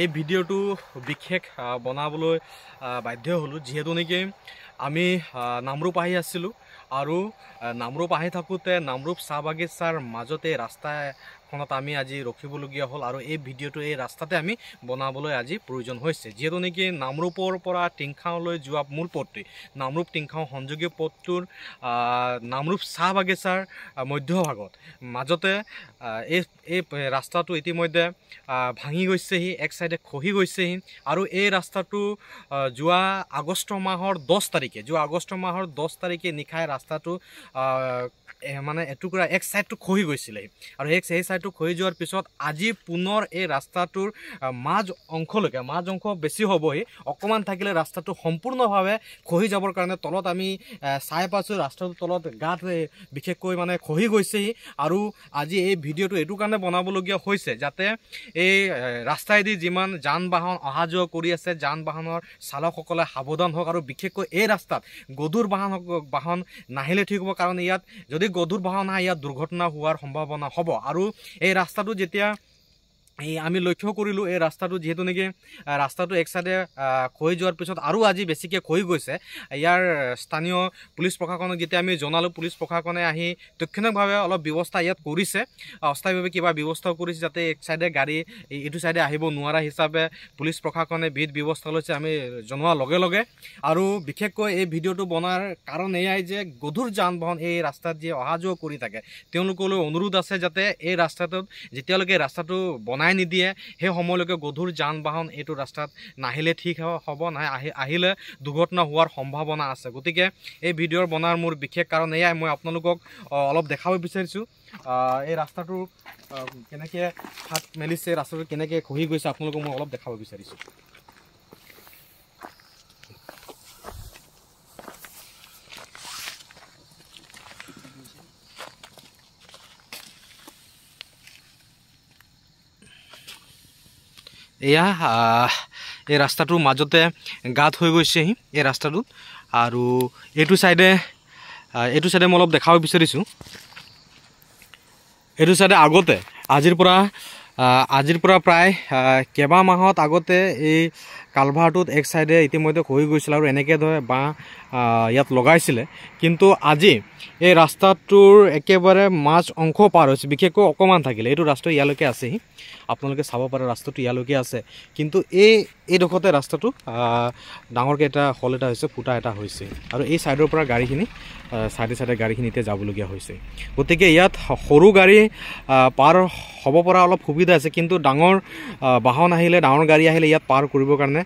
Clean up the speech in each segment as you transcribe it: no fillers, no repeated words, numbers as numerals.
এই ভিডিওটো বিশেষ বনাবলৈ বাধ্য হলো যেহেতু নেকি আমি নামৰূপ আহি আছিলোঁ আৰু নামৰূপ আহি থাকোঁতে নামৰূপ চাহ বাগিচাৰ মাজতে ৰাস্তাখনত আমি আজি ৰখিবলগীয়া হ'ল আৰু এই ভিডিওটো এই ৰাস্তাতে আমি বনাবলৈ আজি প্ৰয়োজন হৈছে যেহেতু নেকি নামৰূপৰ পৰা টিংখাওলৈ যোৱা মূল পথটি নামৰূপ টিংখাও সংযোগী পথটোৰ নামৰূপ চাহ বাগিচাৰ মধ্যভাগত মাজতে এই ৰাস্তাটো ইতিমধ্যে ভাঙি গৈছেহি এক সাইডে খহি গৈছেহি আৰু এই ৰাস্তাটো যোৱা আগষ্ট মাহৰ 10 তাৰিখে নিশাই ৰাস্তাটো মানে এটুকুৰা এক সাইডটো খহি গৈছিলে আৰু সেই সাইডটো খহি যোৱাৰ পিছত আজি পুনৰ এই ৰাস্তাটোৰ মাজ অংশ বেছি হ'বহি অকমান থাকিলে ৰাস্তাটো সম্পূৰ্ণভাৱে খহি যাবৰ কাৰণে তলত আমি চাই পাইছোঁ ৰাস্তাটোৰ তলত গাঁত বিশেষকৈ মানে খহি গৈছেহি আৰু আজি এই ভিডিওটো এইটো কাৰণে বনাবলগীয়া হৈছে যাতে এই ৰাস্তাইদি যিমান যান বাহন অহা যোৱা কৰি আছে যান বাহনৰ চালকসকলে সাৱধান হওক আৰু বিশেষকৈ এই ৰাস্তাত গধুৰ বাহন নাহিলে ঠিক হ'ব কাৰণ ইয়াত যদি গধুৰ বাহন আহে ইয়াত দুৰ্ঘটনা হোৱাৰ সম্ভাৱনা হ'ব আৰু এই ৰাস্তাটো যেতিয়া আমি লক্ষ্য কৰিলোঁ এই ৰাস্তাটো যেহেতু নেকি ৰাস্তাটো এক সাইডে খহি যোৱাৰ পিছত আৰু আজি বেছিকৈ খহি গৈছে ইয়াৰ স্থানীয় পুলিচ প্ৰশাসনক যেতিয়া আমি জনালোঁ পুলিচ প্ৰশাসনে আহি তৎক্ষণিকভাৱে অলপ ব্যৱস্থা ইয়াত কৰিছে অস্থায়ীভাৱে কিবা ব্যৱস্থাও কৰিছে যাতে এক সাইডে গাড়ী এইটো সাইডে আহিব নোৱাৰা হিচাপে পুলিচ প্ৰশাসনে বিধ ব্যৱস্থা লৈছে আমি জনোৱাৰ লগে লগে আৰু বিশেষকৈ এই ভিডিঅ'টো বনোৱাৰ কাৰণ এয়াই যে গধুৰ যান বাহন এই ৰাস্তাত যে অহা যোৱা কৰি থাকে তেওঁলোকলৈ অনুৰোধ আছে যাতে এই ৰাস্তাটোত যেতিয়ালৈকে ৰাস্তাটো বনাই নিদিয়ে সেই সময়লৈকে গধুৰ যান বাহন এইটো ৰাস্তাত নাহিলে ঠিক হ'ব নাই আহিলে দুৰ্ঘটনা হোৱাৰ সম্ভাৱনা আছে গতিকে এই ভিডিঅ'ৰ বনাৰ মোৰ বিশেষ কাৰণ এয়াই মই আপোনালোকক অলপ দেখাব বিচাৰিছোঁ এই ৰাস্তাটো কেনেকৈ ফাট মেলিছে ৰাস্তাটো কেনেকৈ খহি গৈছে আপোনালোকক মই অলপ দেখাব বিচাৰিছোঁ এয়া এই ৰাস্তাটোৰ মাজতে গাঁত হৈ গৈছেহি এই ৰাস্তাটোত আৰু এইটো সাইডে মই অলপ দেখাব বিচাৰিছোঁ এইটো সাইডে আগতে আজিৰ পৰা প্ৰায় কেইবা মাহত আগতে এই কালভাৰটোত এক সাইডে ইতিমধ্যে খহি গৈছিল আৰু এনেকৈ ধৰে বাঁহ ইয়াত লগাইছিলে কিন্তু আজি এই ৰাস্তাটোৰ একেবাৰে মাজ অংশ পাৰ হৈছে বিশেষকৈ অকণমান থাকিলে এইটো ৰাস্তা ইয়ালৈকে আছেহি আপোনালোকে চাব পাৰে ৰাস্তাটো ইয়ালৈকে আছে কিন্তু এইডোখৰতে ৰাস্তাটো ডাঙৰকৈ এটা হল এটা হৈছে ফুটা এটা হৈছে আৰু এই ছাইডৰ পৰা গাড়ীখিনি চাইডে গাড়ীখিনি এতিয়া যাবলগীয়া হৈছে গতিকে ইয়াত সৰু গাড়ী পাৰ হ'ব পৰা অলপ সুবিধা আছে কিন্তু ডাঙৰ বাহন আহিলে ডাঙৰ গাড়ী আহিলে ইয়াত পাৰ কৰিবৰ কাৰণে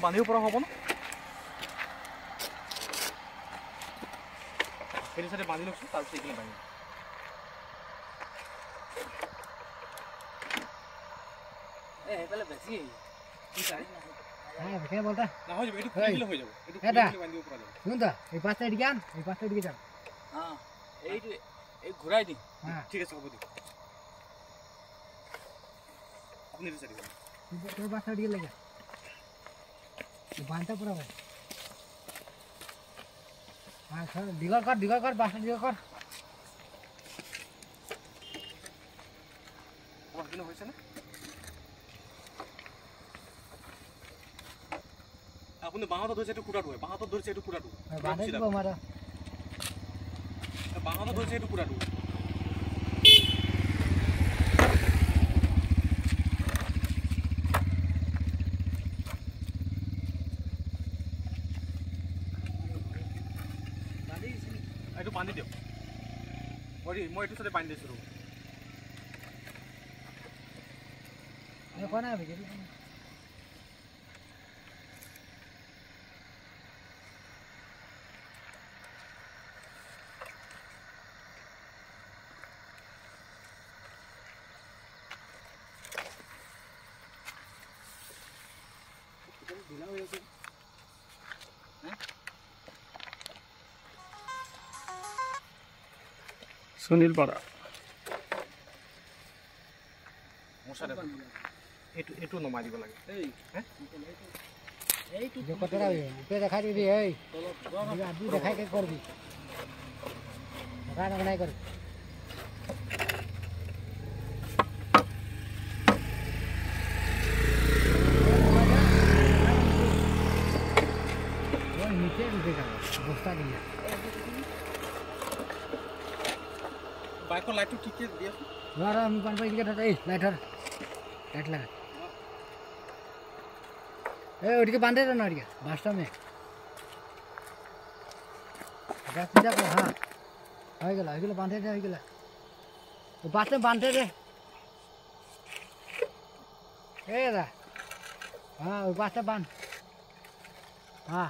বান্ধিব পৰা হ'ব ন সেইটো চাইডে বান্ধি লওকচোন তাৰপিছত এইখিনি বান্ধিম সেইফালে বেছি ঘূৰাই দিম ঠিক আছে হ'ব দিয়ক আপুনি দীঘল কৰ বাছ দীঘল কৰ হৈছে নে আপুনি বাঁহত ধৰিছে এইটো খুঁটাটো বাঁহত ধৰিছে এইটো খুঁটাটো বাঁহত ধৰিছে এইটো খুঁটাটো এইটো বান্ধি দিয়ক মই এইটো চাইডে বান্ধি দিছোঁ সুনীল পাৰা এইটো নমাই দিব লাগে দেখাই দিবি এই দেখাই কৰবি নাই কৰবি নিচে বস্তা দিয়ে বাইকৰ লাইটটো ঠিকে দিয়ে আমি পান পাই দিকে এই লাইটার লাইট লাগা ए ओडिके बांधे दे ना ओडिके बास्ता में जा सीधा को हां हो गेला बांधे दे हो गेला तो बास्ते में बांधे दे ए दा हां वो बास्ते बांध हां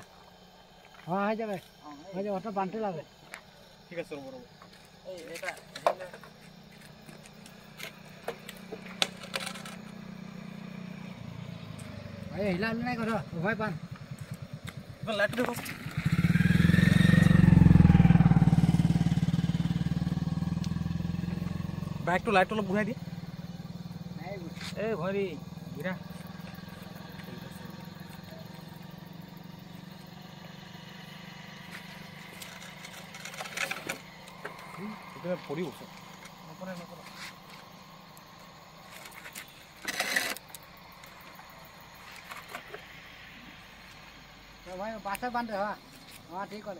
हां है जाबे ओटा बांधते लागे ঠিক আছে ৰব এই এটা अरे हिला नहीं करो भाई पान এখন লাইট দেখো বাইকটো লাইট অলপ বুঢ়াই দিয়ে এই ভৰি গিৰা এটা পৰি গৈছে নপৰে নপৰে भाई बास्ता बांध हां हां ठीक है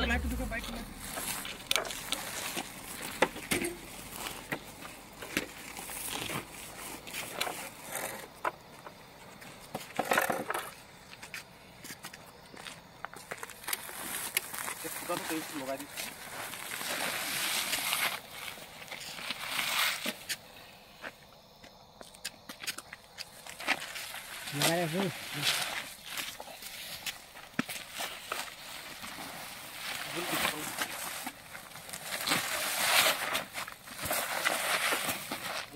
लाइट देखो बाइक में तो इसको लगा दी लगा रे फुल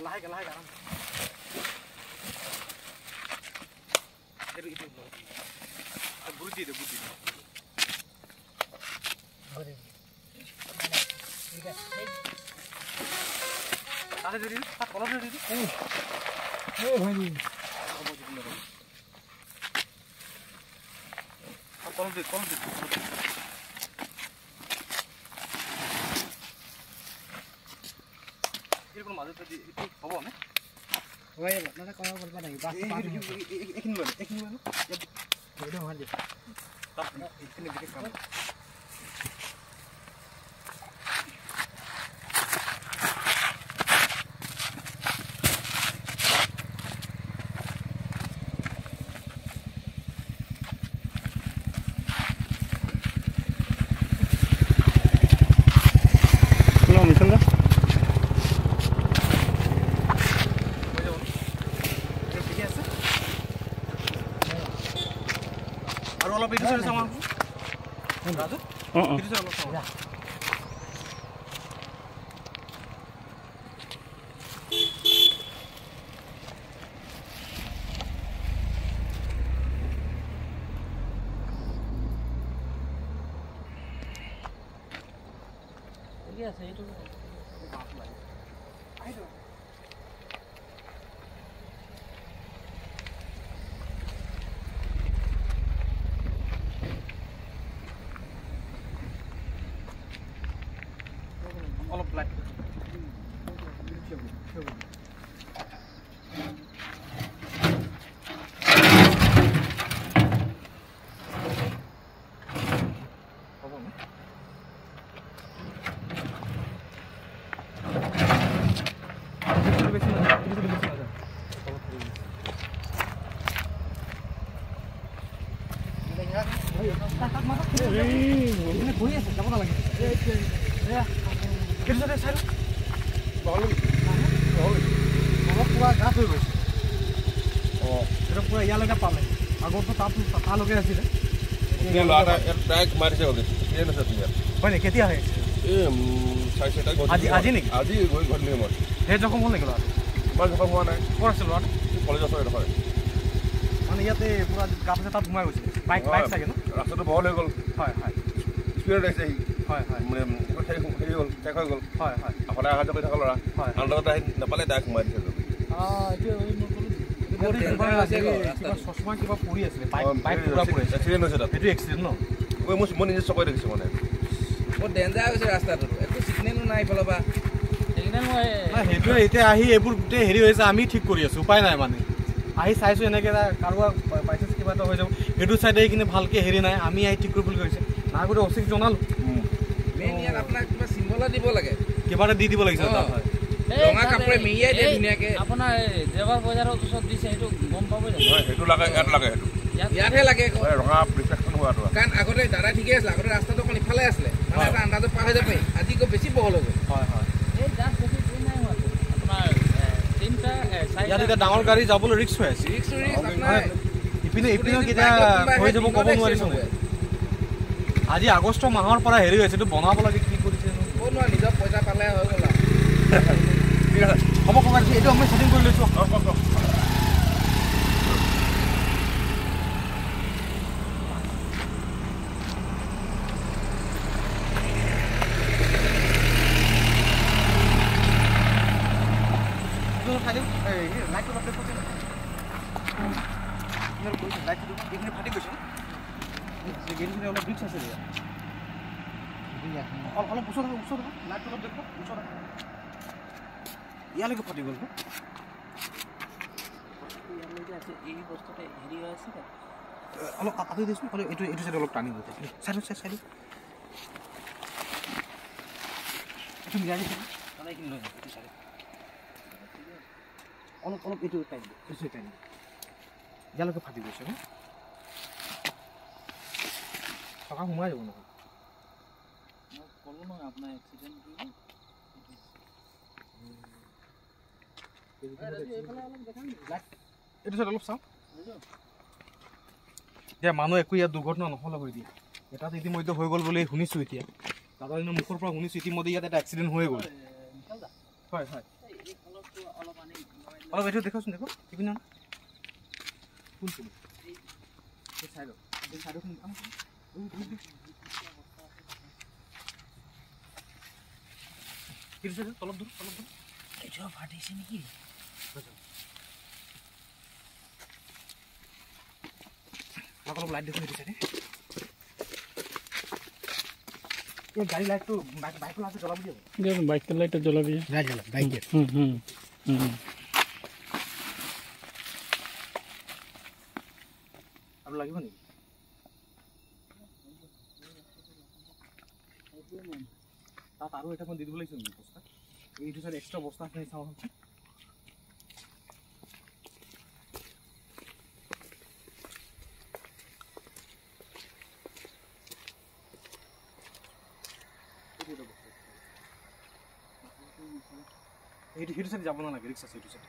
लाहेगा लाहेगा इधर अब बुद्धि दे अरे ठीक है आगे दे दी हाथ कॉलर दे दी ए भाई हाथ कॉलर दे এরকম মাঝে তো একটু হবে না ওই আপনারা কথা বলবা নাকি বাস পানি এখানে বল ভিডিও মার দে তারপর এখানে দিকে কাম और वाला वीडियो से सामान राजू वीडियो से वाला सामान ঠিক আছে এইটো बात लागे आई दो all of black এখানে ঘুরি আছে যাব না লাগে किधर से साइड बॉल পুরা গাছ হয়ে গেছে এইটো পুৰা ইয়ালৈকে পালে আগতো তালৈকে আছিলে হয় নেকি কেতিয়া হয় আজি নেকি সেই জখম হ'ল নেকি ল'ৰাটো হোৱা নাই ক'ত আছিল ল'ৰাটো কলেজ আছে হয় মানে ইয়াতে পুৰা গাপ আছে তাত সোমাই গৈছে বাইক চাগে ন ৰাস্তাটো বহল হৈ গ'ল হয় হয় স্পীডত আহিছে সি হয় হয় মানে হেৰি হ'ল চেক হৈ গ'ল হয় হয় সদায় অহা যোৱা কৰি থকা ল'ৰা হয় আন্দাজত আহি নাপালে ডাইৰেক্ট সোমাই দিছে চশমা কিবা পৰি আছিলে বাইক পুৰা পৰি আছে এক্সিডেণ্ট হৈছে তাত সেইটো এক্সিডেণ্ট ন মই নিজে চকুৰে দেখিছোঁ মানে বহুত ডেঞ্জাৰ হৈছে ৰাস্তাটো একো চিগনেলো নাই এইফালৰ পৰা সেইটোৱে এতিয়া আহি এইবোৰ গোটেই হেৰি হৈছে আমি ঠিক কৰি আছোঁ উপায় নাই মানে আহি চাইছোঁ এনেকৈ কাৰোবাৰ বাইচান্স কিবা এটা হৈ যাব সেইটো চাইডে এইখিনি ভালকৈ হেৰি নাই আমি আহি ঠিক কৰিবলৈ কৈছে নাই গোটেই অচিক জনালোঁ মেইন ইয়াত আপোনাক কিবা চিম্বল দিব লাগে কিবা এটা দি দিব লাগিছে তাত হয় ৰঙা কাপোৰে মেৰিয়াই দিয়ে ধুনীয়াকৈ আপোনাৰ দেওবাৰ বজাৰৰ ওচৰত দিছে সেইটো গম পাব জানো সেইটো লাগে ইয়াত লাগে সেইটো ইয়াতহে লাগে ৰঙা ৰিফ্লেকশ্যন হোৱাটো কাৰণ আগতে দাদা ঠিকে আছিলে আগতে ৰাস্তাটো অকণ ইফালে আছিলে মানে এটা আন্দাজত পাৰ হৈ যাব পাৰি আজি গৈ বেছি বহল হৈ গ'ল হয় হয় এই জাষ্ট বেছি দূৰ নাই হোৱাটো আপোনাৰ তিনিটা ইয়াত এতিয়া ডাঙৰ গাড়ী যাবলৈ ৰিক্স হৈ আছে ৰিক্স আপোনাৰ ইপিনেও কেতিয়া হৈ যাব ক'ব নোৱাৰিছোঁ আজি আগষ্ট মাহৰ পৰা হেৰি হৈছে এইটো বনাব লাগে কি কৰিছে ক'ব নোৱাৰে নিজৰ পইচা পালে হৈ গ'ল হ'ব কওক এইটো আমি ছেটিং কৰি লৈছোঁ ফাটি গৈছে অলপ ৰিক্স আছে অলপ ওচৰ লাইটটো অলপ দেখুৱা ওচৰ ইয়ালৈকে ফাটি গ'ল এই বস্তুতে হেৰি হৈ আছে অলপ আঁতৰি দিছোঁ এইটো চাইডে অলপ টানি গৈছে চাইডত চাইডত এইটো মিলাই দিছোঁ এইখিনি লৈ যাম এইটো চাইডে অলপ এইটো টাইম এইটো টাইম ইয়ালৈকে ফাটি গৈছে ন টকা সোমাই যাব নহয় মই ক'লোঁ নহয় আপোনাৰ এক্সিডেণ্ট এইটো চাইড অলপ চাওঁ এতিয়া মানুহ একো ইয়াত দুৰ্ঘটনা নহ'লে হৈ দিয়ে এটাত ইতিমধ্যে হৈ গ'ল বুলি শুনিছোঁ এতিয়া দাদাজনৰ মুখৰ পৰা শুনিছোঁ ইতিমধ্যে ইয়াত এটা এক্সিডেণ্ট হৈ গ'ল হয় হয় অলপ এইটো দেখোৱাচোন দেখো ইপিনে কোনটো এই চাইডত অলপ দূৰ এইটো ফাটিছে নেকি অলপ লাইট দেখোন এইটো চাইডে এই গাড়ি লাইটটো বাইকৰ লাইটটো জ্বলাব দিব বাইকেৰ লাইটটা জ্বলাবি লাইট জ্বলাব বাইকেৰ আৰু লাগিব নেকি তাত আৰু এটা দি দিব লাগিছিল নেকি বস্তা এইটো চাইড এক্সট্ৰা বস্তা আছে চাওঁ এইটো সেইটো চাইড যাব নালাগে ৰিক্সা আছে এইটো চাইড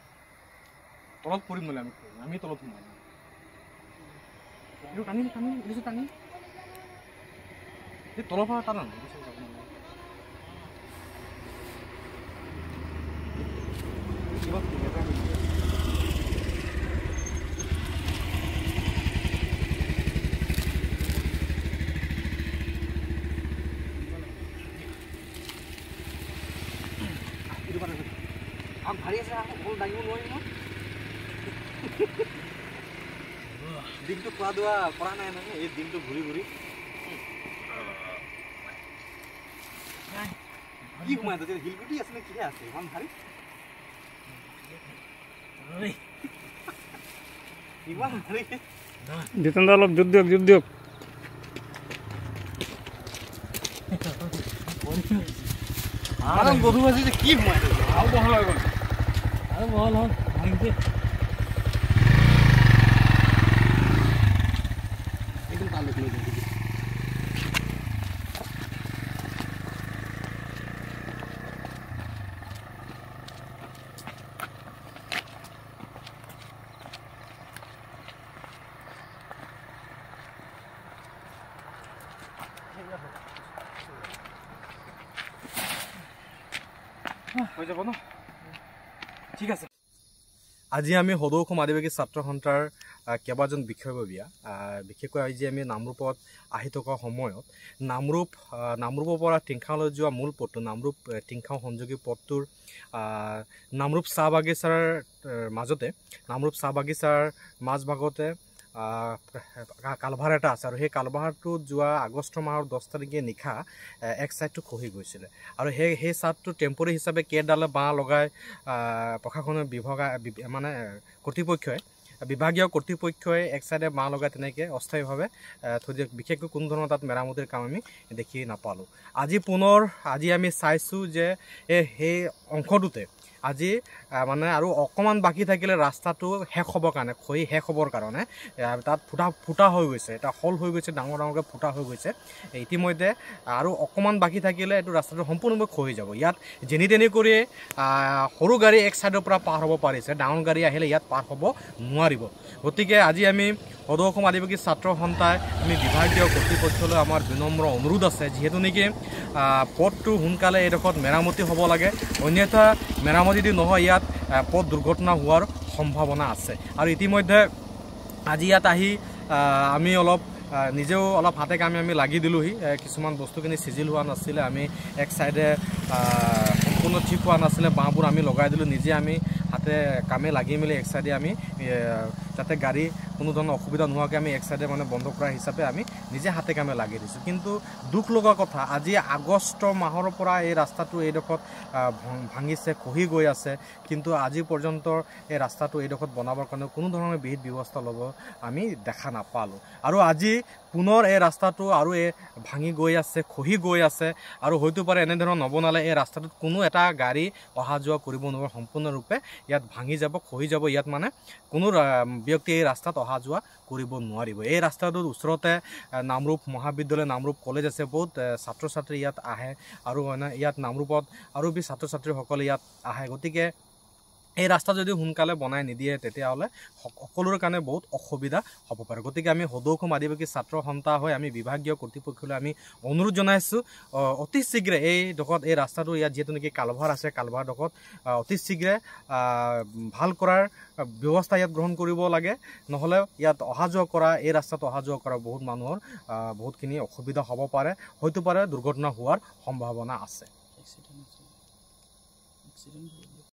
তলত পৰিম নহ'লে আমি তলত সোমাই এইটো টানি এইটো টানি এই তলৰ পৰা টানা এইটো চাইড যাব নালাগে ভাৰী আছে দাঙিব নোৱাৰিম ন দিনটো খোৱা দোৱা কৰা নাই নহয় এই দিনটো ঘূৰি কি সোমাই শিলগুটি আছে নে কিহে আছে ইমান ভাৰী ইমান ভাৰী জিতেন দা অলপ জোৰ দিয়ক গধু আছে যে কি সোমাই আৰু বহল হৈ গ'ল আৰু বহল হল একদম তালৈকে লৈ যাম হৈ যাব ন ঠিক আছে আজি আমি সদৌ অসম আদিবাসী ছাত্ৰ সন্থাৰ কেইবাজন বিষয়ববীয়া বিশেষকৈ আজি আমি নামৰূপত আহি থকা সময়ত নামৰূপৰ পৰা টিংখাঙলৈ যোৱা মূল পথটো নামৰূপ টিংখাং সংযোগী পথটোৰ নামৰূপ চাহ বাগিচাৰ মাজতে নামৰূপ চাহ বাগিচাৰ মাজভাগতে কালভাৰ এটা আছে আৰু সেই কালভাৰটোত যোৱা আগষ্ট মাহৰ 10 তাৰিখে নিশা এক ছাইডটো খহি গৈছিলে আৰু সেই ছাইডটো টেম্পৰী হিচাপে কেইডালে বাঁহ লগাই প্ৰশাসনৰ মানে কৰ্তৃপক্ষই বিভাগীয় কৰ্তৃপক্ষই এক ছাইডে বাঁহ লগাই তেনেকৈ অস্থায়ীভাৱে থৈ দিয়ে বিশেষকৈ কোনো ধৰণৰ তাত মেৰামতিৰ কাম আমি দেখি নাপালোঁ আজি আমি চাইছোঁ যে সেই অংশটোতে আজি মানে আৰু অকণমান বাকী থাকিলে ৰাস্তাটো শেষ হ'বৰ কাৰণে খহি শেষ হ'বৰ কাৰণে তাত ফুটা হৈ গৈছে এটা হল হৈ গৈছে ডাঙৰকৈ ফুটা হৈ গৈছে ইতিমধ্যে আৰু অকণমান বাকী থাকিলে এইটো ৰাস্তাটো সম্পূৰ্ণভাৱে খহি যাব ইয়াত যেনি তেনি কৰি সৰু গাড়ী এক ছাইডৰ পৰা পাৰ হ'ব পাৰিছে ডাঙৰ গাড়ী আহিলে ইয়াত পাৰ হ'ব নোৱাৰিব গতিকে আজি আমি সদৌ অসম আদিবাসী ছাত্ৰ সন্থাই আমি বিভাগীয় কৰ্তৃপক্ষলৈ আমাৰ বিনম্ৰ অনুৰোধ আছে যিহেতু নেকি পথটো সোনকালে এইডোখৰত মেৰামতি হ'ব লাগে অন্যথা মেৰামতি যদি নহয় ইয়াত পথ দুৰ্ঘটনা হোৱাৰ সম্ভাৱনা আছে আৰু ইতিমধ্যে আজি ইয়াত আহি আমি নিজেও অলপ হাতে কামে আমি লাগি দিলোঁহি কিছুমান বস্তুখিনি চিজিল হোৱা নাছিলে আমি এক ছাইডে সম্পূৰ্ণ ঠিক হোৱা নাছিলে বাঁহবোৰ আমি লগাই দিলোঁ নিজে আমি হাতে কামে লাগি মেলি এক ছাইডে আমি যাতে গাড়ী কোনো ধৰণৰ অসুবিধা নোহোৱাকৈ আমি এক ছাইডে মানে বন্ধ কৰা হিচাপে আমি নিজে হাতে কামে লাগি দিছোঁ কিন্তু দুখ লগা কথা আজি আগষ্ট মাহৰ পৰা এই ৰাস্তাটো এইডোখৰত ভাঙিছে খহি গৈ আছে কিন্তু আজি পৰ্যন্ত এই ৰাস্তাটো এইডোখৰত বনাবৰ কাৰণে কোনো ধৰণৰ বিহিত ব্যৱস্থা ল'ব আমি দেখা নাপালোঁ আৰু আজি পুনৰ এই ৰাস্তাটো আৰু ভাঙি গৈ আছে খহি গৈ আছে আৰু হয়তো পাৰে এনেধৰণৰ নবনালে এই ৰাস্তাটোত কোনো এটা গাড়ী অহা যোৱা কৰিব নোৱাৰে সম্পূৰ্ণৰূপে ইয়াত ভাঙি যাব খহি যাব ইয়াত মানে কোনো ব্যক্তি এই ৰাস্তাত অহা যোৱা কৰিব নোৱাৰিব এই ৰাস্তাটোৰ ওচৰতে নামৰূপ মহাবিদ্যালয় নামৰূপ কলেজ আছে বহুত ছাত্ৰ ছাত্ৰী ইয়াত আহে আৰু ইয়াত নামৰূপত আৰু ছাত্ৰ ছাত্ৰীসকলে ইয়াত আহে গতিকে এই ৰাস্তা যদি সোনকালে বনাই নিদিয়ে তেতিয়াহ'লে সকলোৰে কাৰণে বহুত অসুবিধা হ'ব পাৰে গতিকে আমি সদৌ অসম আদিবাসী ছাত্ৰ সন্থা হৈ আমি বিভাগীয় কৰ্তৃপক্ষলৈ আমি অনুৰোধ জনাইছোঁ অতি শীঘ্ৰে এইডোখৰত এই ৰাস্তাটো ইয়াত যিহেতু নেকি কালভাৰ আছে কালভাৰডোখৰত অতি শীঘ্ৰে ভাল কৰাৰ ব্যৱস্থা ইয়াত গ্ৰহণ কৰিব লাগে নহ'লে ইয়াত অহা যোৱা কৰা এই ৰাস্তাত অহা যোৱা কৰা বহুত মানুহৰ বহুতখিনি অসুবিধা হ'ব পাৰে হয়তো পাৰে দুৰ্ঘটনা হোৱাৰ সম্ভাৱনা আছে